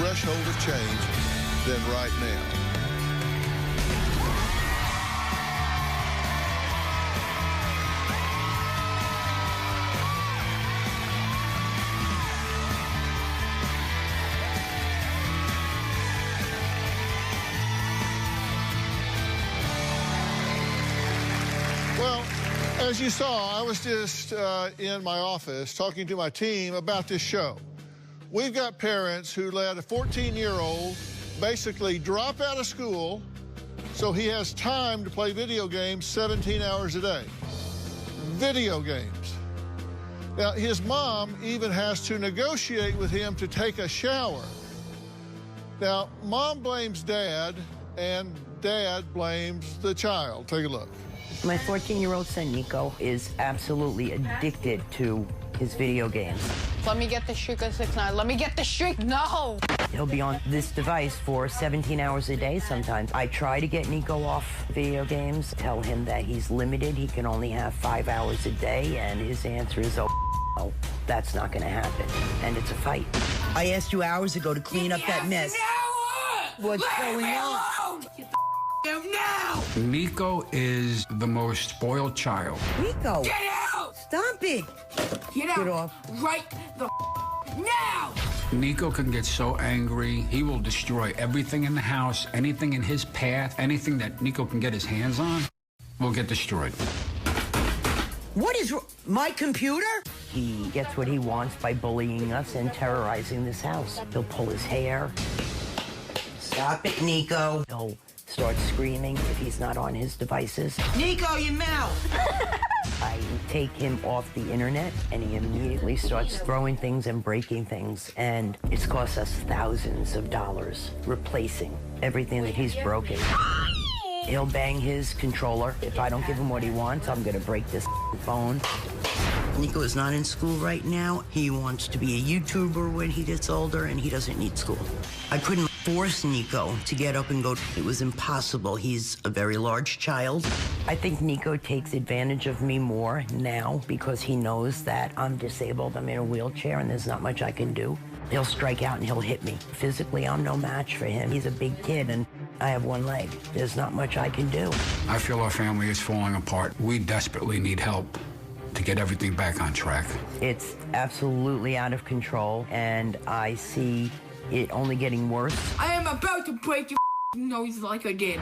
threshold of change than right now. Well, as you saw, I was just in my office talking to my team about this show. We've got parents who let a 14-year-old basically drop out of school so he has time to play video games 17 hours a day. Video games. Now, his mom even has to negotiate with him to take a shower. Now, mom blames dad, and dad blames the child. Take a look. My 14-year-old son, Nico, is absolutely addicted to his video games. Let me get the Shriek 69. Let me get the Shriek. No! He'll be on this device for 17 hours a day sometimes. I try to get Nico off video games, tell him that he's limited. He can only have 5 hours a day, and his answer is, oh, that's not going to happen. And it's a fight. I asked you hours ago to clean up that mess. What's going on? Now! Nico is the most spoiled child. Nico! Get out! Stop it! Get out! Get off. Right the now! Nico can get so angry, he will destroy everything in the house, anything in his path, anything that Nico can get his hands on will get destroyed. What is my computer? He gets what he wants by bullying us and terrorizing this house. He'll pull his hair. Stop it, Nico. He'll start screaming if he's not on his devices. Nico, your mouth! I take him off the internet, and he immediately starts throwing things and breaking things, and it's cost us thousands of dollars replacing everything that he's broken. He'll bang his controller. If I don't give him what he wants, I'm gonna break this phone. Nico is not in school right now. He wants to be a YouTuber when he gets older, and he doesn't need school. I couldn't force Nico to get up and go. It was impossible. He's a very large child. I think Nico takes advantage of me more now because he knows that I'm disabled. I'm in a wheelchair, and there's not much I can do. He'll strike out and he'll hit me. Physically, I'm no match for him. He's a big kid, and I have one leg. There's not much I can do. I feel our family is falling apart. We desperately need help to get everything back on track. It's absolutely out of control, and I see it only getting worse. I am about to break your nose like I did.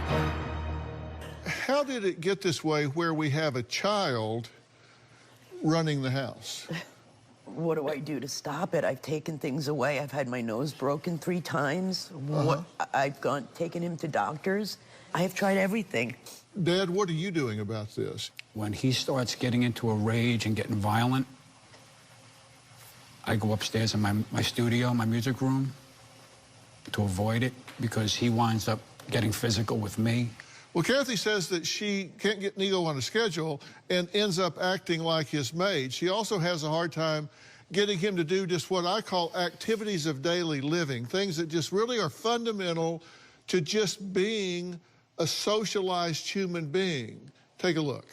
How did it get this way where we have a child running the house? What do I do to stop it? I've taken things away. I've had my nose broken 3 times. I've taken him to doctors. I have tried everything. Dad, what are you doing about this? When he starts getting into a rage and getting violent, I go upstairs in my studio, my music room, to avoid it, because he winds up getting physical with me. Well, Kathy says that she can't get Nico on a schedule and ends up acting like his maid. She also has a hard time getting him to do just what I call activities of daily living, things that just really are fundamental to just being a socialized human being. Take a look.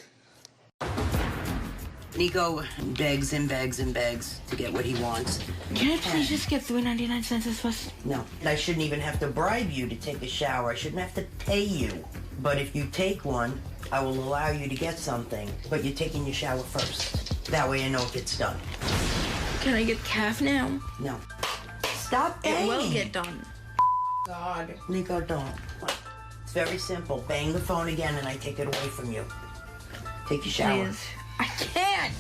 Nico begs and begs and begs to get what he wants. Can I please just get 3.99 cents as first? No, I shouldn't even have to bribe you to take a shower. I shouldn't have to pay you. But if you take one, I will allow you to get something, but you're taking your shower first. That way I know if it's done. Can I get calf now? No. Stop banging. It will get done. God. Nico, don't. It's very simple. Bang the phone again and I take it away from you. Take your shower. Please. I can't.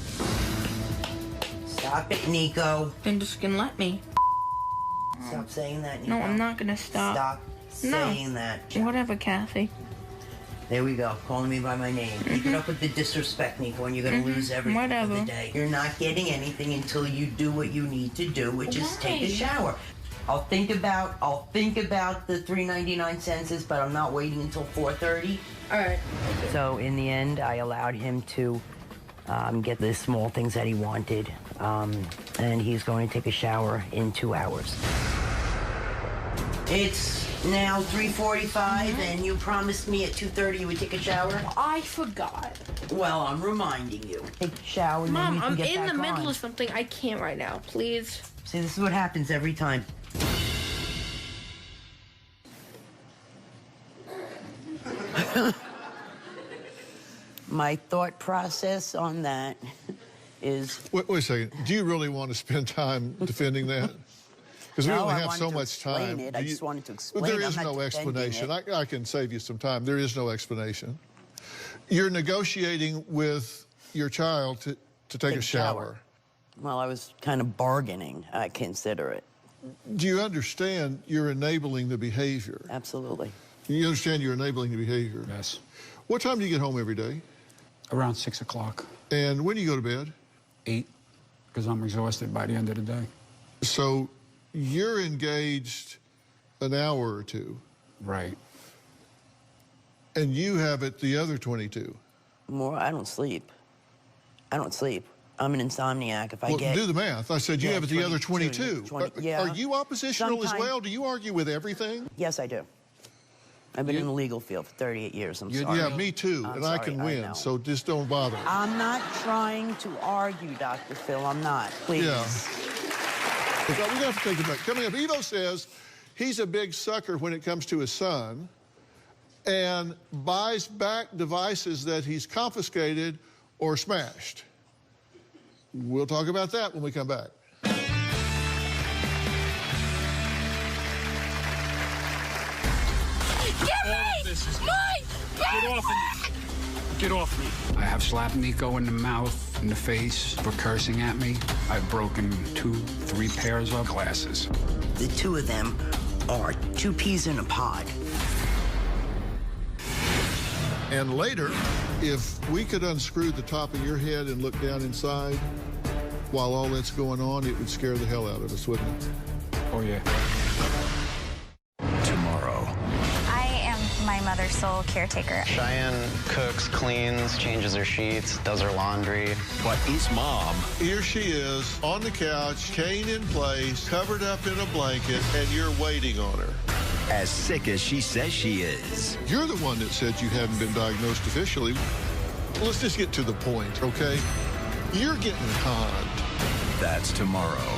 Stop it, Nico. Then just gonna let me. Stop saying that, Nico. No, I'm not gonna stop. Stop saying that. Whatever, Kathy. There we go, calling me by my name. Keep it up with the disrespect, Nico, and you're gonna lose everything for the day. You're not getting anything until you do what you need to do, which is take a shower. I'll think about the 3.99 cents, but I'm not waiting until 4:30. All right. So in the end, I allowed him to get the small things that he wanted, and he's going to take a shower in 2 hours. It's now 3:45, and you promised me at 2:30 you would take a shower? I forgot. Well, I'm reminding you. Take a shower, and Mom, then you can I'm get in back the middle on. of something. I can't right now. Please. See, this is what happens every time. My thought process on that is... Wait a second. Do you really want to spend time defending that? Because we No, only I have wanted so to much explain time. it. I just wanted to explain. There I'm is not no defending explanation. it. I can save you some time. There is no explanation. You're negotiating with your child to take a shower. Well, I was kind of bargaining, I consider it. Do you understand you're enabling the behavior? Absolutely. You understand you're enabling the behavior? Yes. What time do you get home every day? Around 6 o'clock. And when do you go to bed? 8, because I'm exhausted by the end of the day. So you're engaged an hour or two. Right. And you have it the other 22. More, I don't sleep. I don't sleep. I'm an insomniac. If I Well, get... do the math. I said you have it the other 22. 20, yeah. Are you oppositional as Sometime- well? Do you argue with everything? Yes, I do. I've been in the legal field for 38 years. I'm sorry. Yeah, me too. I'm and I sorry, can I win, know. so just don't bother. I'm not trying to argue, Dr. Phil. I'm not. Please. Yeah. We're going to have to take a break. Coming up, Evo says he's a big sucker when it comes to his son and buys back devices that he's confiscated or smashed. We'll talk about that when we come back. Get off me! Get off me! I have slapped Nico in the mouth, in the face for cursing at me. I've broken 2, 3 pairs of glasses. The two of them are 2 peas in a pod. And later, if we could unscrew the top of your head and look down inside while all that's going on, it would scare the hell out of us, wouldn't it? Oh, yeah. Tomorrow. I am my mother's sole caretaker. Cheyenne cooks, cleans, changes her sheets, does her laundry. But is Mom Here she is on the couch, cane in place, covered up in a blanket, and you're waiting on her. as sick as she says she is? You're the one that said you hadn't been diagnosed officially. Let's just get to the point, okay? You're getting conned. That's tomorrow.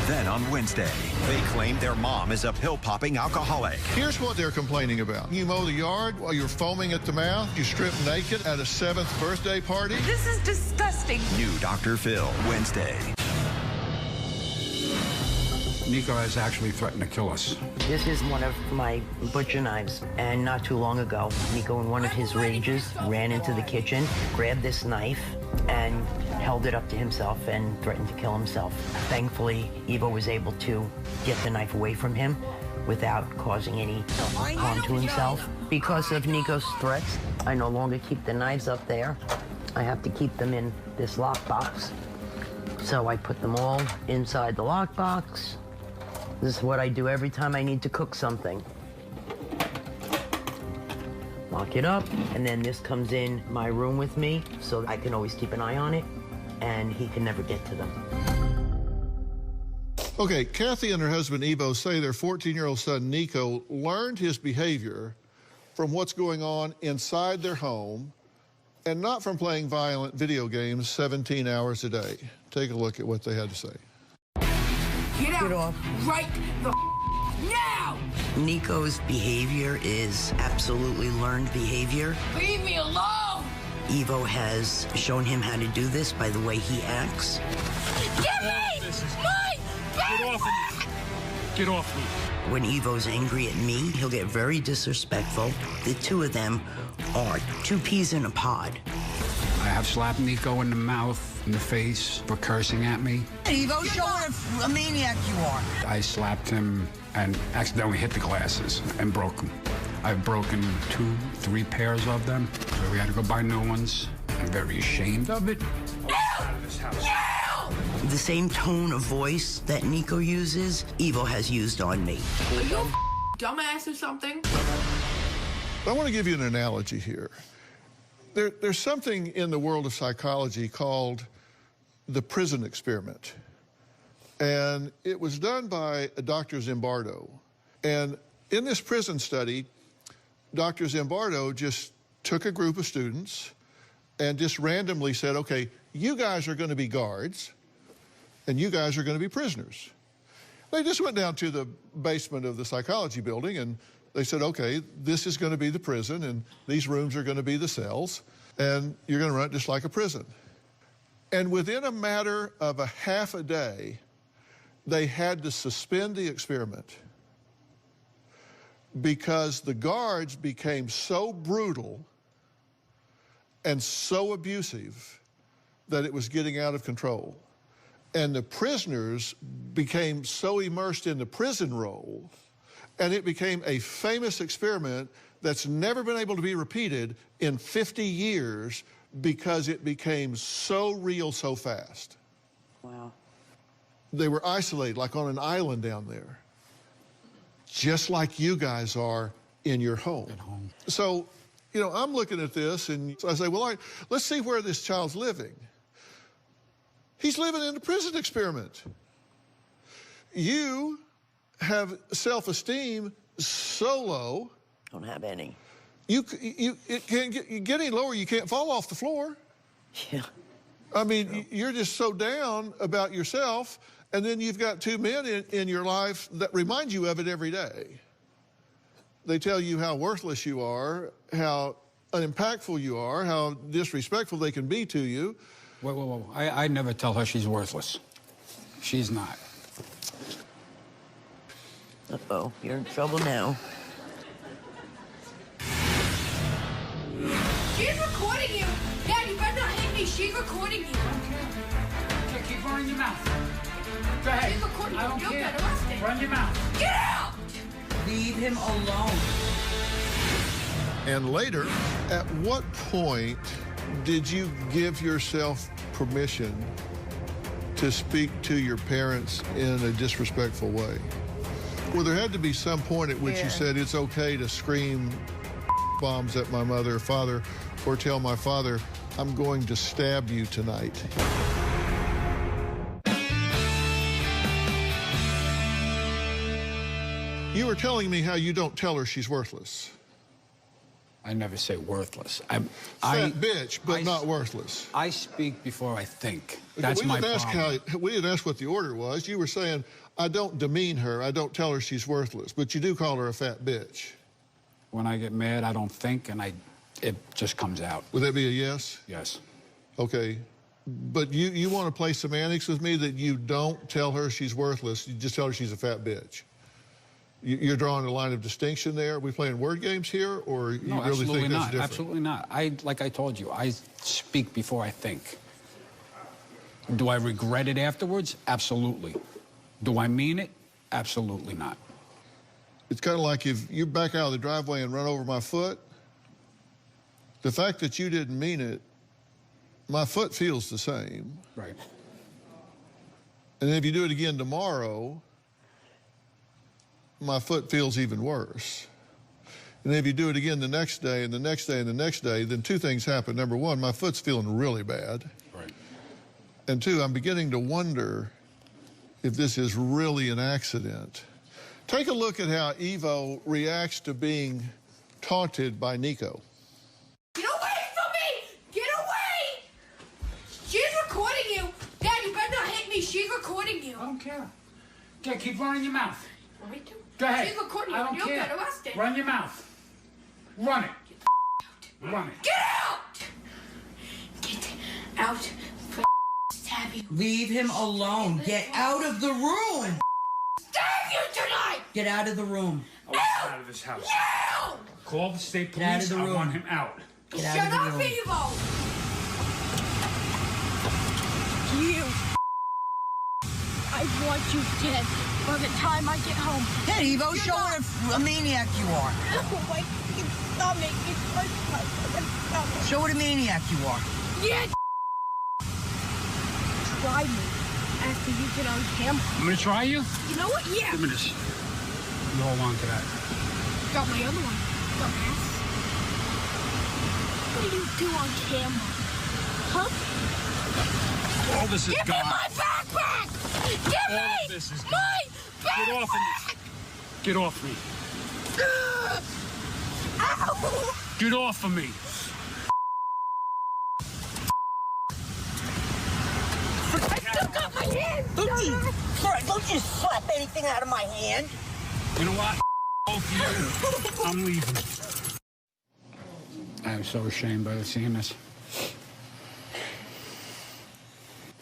Then on Wednesday, they claim their mom is a pill-popping alcoholic. Here's what they're complaining about. You mow the yard while you're foaming at the mouth. You strip naked at a 7th birthday party. This is disgusting. New DrPhil, Wednesday. Nico has actually threatened to kill us. This is one of my butcher knives, and not too long ago, Nico, in one of his rages, ran into the kitchen, grabbed this knife, and held it up to himself and threatened to kill himself. Thankfully, Evo was able to get the knife away from him without causing any harm to himself. Because of Nico's threats, I no longer keep the knives up there. I have to keep them in this lockbox. So I put them all inside the lockbox. This is what I do every time I need to cook something. Lock it up, and then this comes in my room with me, so I can always keep an eye on it, and he can never get to them. Okay, Kathy and her husband Evo say their 14-year-old son Nico learned his behavior from what's going on inside their home and not from playing violent video games 17 hours a day. Take a look at what they had to say. Get out Get off. right the now! Nico's behavior is absolutely learned behavior. Leave me alone! Evo has shown him how to do this by the way he acts. Give me my Get off me! Get off me! When Evo's angry at me, he'll get very disrespectful. The two of them are 2 peas in a pod. I have slapped Nico in the mouth, in the face for cursing at me. Evo, show what a maniac you are. I slapped him and accidentally hit the glasses and broke them. I've broken 2, 3 pairs of them, so we had to go buy new ones. I'm very ashamed of it. Out of this house. The same tone of voice that Nico uses, Evo has used on me. Are you a dumbass or something? I want to give you an analogy here. There's something in the world of psychology called the prison experiment. And it was done by Dr. Zimbardo. And in this prison study, Dr. Zimbardo just took a group of students and just randomly said, okay, you guys are going to be guards and you guys are going to be prisoners. They just went down to the basement of the psychology building and They said, okay, this is going to be the prison, and these rooms are going to be the cells, and you're going to run it just like a prison. And within a matter of a half a day, they had to suspend the experiment because the guards became so brutal and so abusive that it was getting out of control. And the prisoners became so immersed in the prison role, and it became a famous experiment that's never been able to be repeated in 50 years because it became so real so fast. Wow. They were isolated, like on an island down there, just like you guys are in your home. At home. So, you know, I'm looking at this, and I say, well, all right, let's see where this child's living. He's living in a prison experiment. You have self-esteem so low. Don't have any. It can't get any lower. You can't fall off the floor. Yeah. I mean, you're just so down about yourself, and then you've got two men in your life that remind you of it every day. They tell you how worthless you are, how unimpactful you are, how disrespectful they can be to you. Whoa. I never tell her she's worthless. She's not. Uh-oh, you're in trouble now. She's recording you! Dad, you better not hit me. She's recording you. Okay, keep running your mouth. Go ahead. She's recording you. I don't You'll care. get arrested. Run your mouth. Get out! Leave him alone. And later, at what point did you give yourself permission to speak to your parents in a disrespectful way? Well, there had to be some point at which you said it's okay to scream bombs at my mother or father, or tell my father, I'm going to stab you tonight. You were telling me how you don't tell her she's worthless. I never say worthless. Fat bitch, but not worthless. I speak before I think. That's my problem. We didn't ask what the order was. You were saying, I don't demean her. I don't tell her she's worthless. But you do call her a fat bitch. When I get mad, I don't think, and it just comes out. Would that be a yes? Yes. Okay. But you want to play semantics with me that you don't tell her she's worthless. You just tell her she's a fat bitch. You're drawing a line of distinction there. Are we playing word games here, or you No, really think that's different? Absolutely not. Like I told you, I speak before I think. Do I regret it afterwards? Absolutely. Do I mean it? Absolutely not. It's kind of like if you back out of the driveway and run over my foot, the fact that you didn't mean it, my foot feels the same. Right. And then if you do it again tomorrow, my foot feels even worse. And then if you do it again the next day and the next day and the next day, then two things happen. Number one, my foot's feeling really bad. Right. And two, I'm beginning to wonder if this is really an accident. Take a look at how Evo reacts to being taunted by Nico. Get away from me! Get away! She's recording you. Dad, you better not hit me. She's recording you. I don't care. Okay, keep running your mouth. Want me to? Go ahead. She's recording I you. don't You'll care. get arrested. Run your mouth. Run it. Run it. Get out! Get out. Stab you. Leave him alone. Get out of the room. Stab you tonight! Get out of the room. Out of this house. No! Call the state Get out of police. the I room. want him out. Get out Shut of the up, room. Evo! You. I want you dead by the time I get home. Hey, Evo, show what a maniac you are. Oh, my stomach. It's my stomach. Show what a maniac you are. Yeah. Try me after you get on camera. I'm gonna try you. You know what? Yeah. Give me this. You hold on to that. Got my other one. Dumbass. What do you do on camera? Huh? All this is Give gone. me my backpack! Give All me of this is my gone. backpack! Get off of me. Get off me. Ow! Get off of me. I still got my hand! Don't you slap anything out of my hand. You know what? Both I'm leaving. I'm so ashamed by seeing this.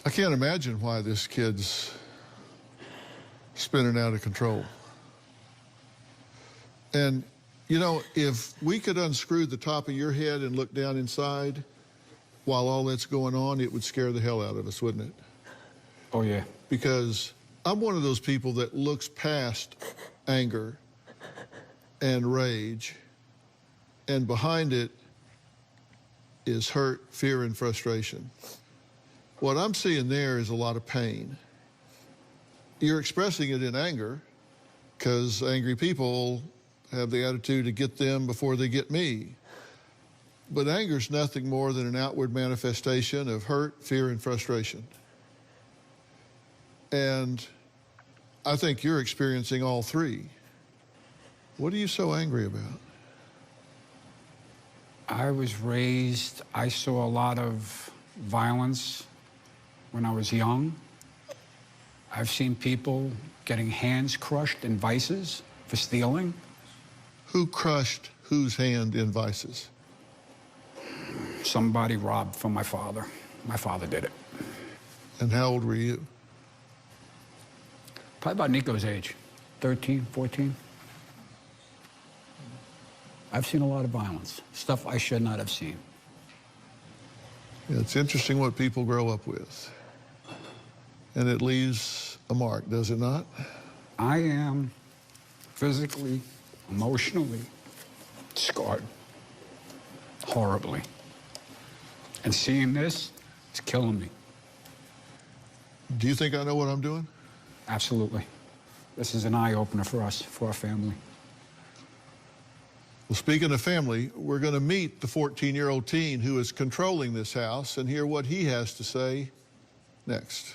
I can't imagine why this kid's spinning out of control. And, you know, if we could unscrew the top of your head and look down inside while all that's going on, it would scare the hell out of us, wouldn't it? Oh, yeah. Because I'm one of those people that looks past anger and rage, and behind it is hurt, fear, and frustration. What I'm seeing there is a lot of pain. You're expressing it in anger because angry people have the attitude to get them before they get me. But anger's nothing more than an outward manifestation of hurt, fear, and frustration. And I think you're experiencing all three. What are you so angry about? I was raised, I saw a lot of violence when I was young. I've seen people getting hands crushed in vices for stealing. Who crushed whose hand in vices? Somebody robbed from my father. My father did it. And how old were you? Probably about Nico's age, 13, 14. I've seen a lot of violence, stuff I should not have seen. Yeah, it's interesting what people grow up with. And it leaves a mark, does it not? I am physically, emotionally scarred, horribly. And seeing this is killing me. Do you think I know what I'm doing? Absolutely. This is an eye-opener for us, for our family. Well, speaking of family, we're going to meet the 14-year-old teen who is controlling this house and hear what he has to say next.